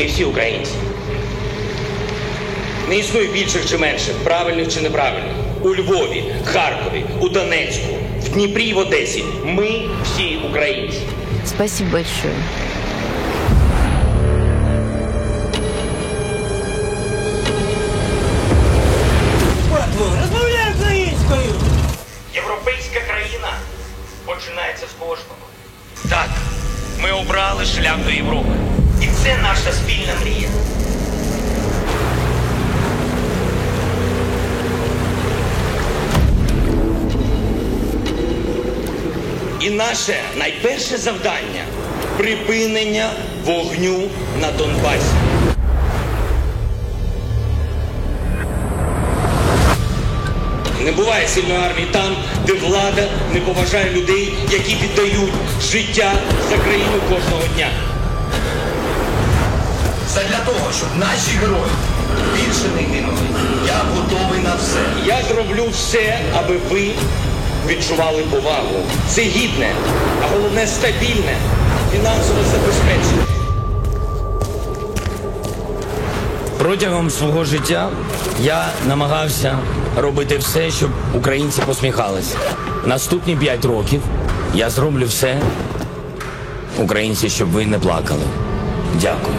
Ми всі українці. Не існує більших чи менших, правильних чи неправильних. У Львові, Харкові, у Донецьку, в Дніпрі і в Одесі. Ми всі українці. Спасибо большое. Розмовляй українською! Європейська країна починається з кожного. Так, ми обрали шлях до Європи. І це наша спільна мрія. І наше найперше завдання – припинення вогню на Донбасі. Не буває сильної армії там, де влада не поважає людей, які віддають життя за країну кожного дня. Задля того, щоб наші герої більше не гинули, я готовий на все. Я зроблю все, аби ви відчували повагу. Це гідне, а головне стабільне, фінансово забезпечене. Протягом свого життя я намагався робити все, щоб українці посміхалися. Наступні 5 років я зроблю все, українці, щоб ви не плакали. Дякую.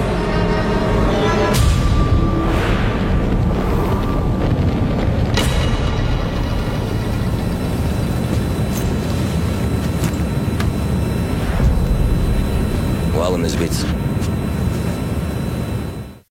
Валимо звідси.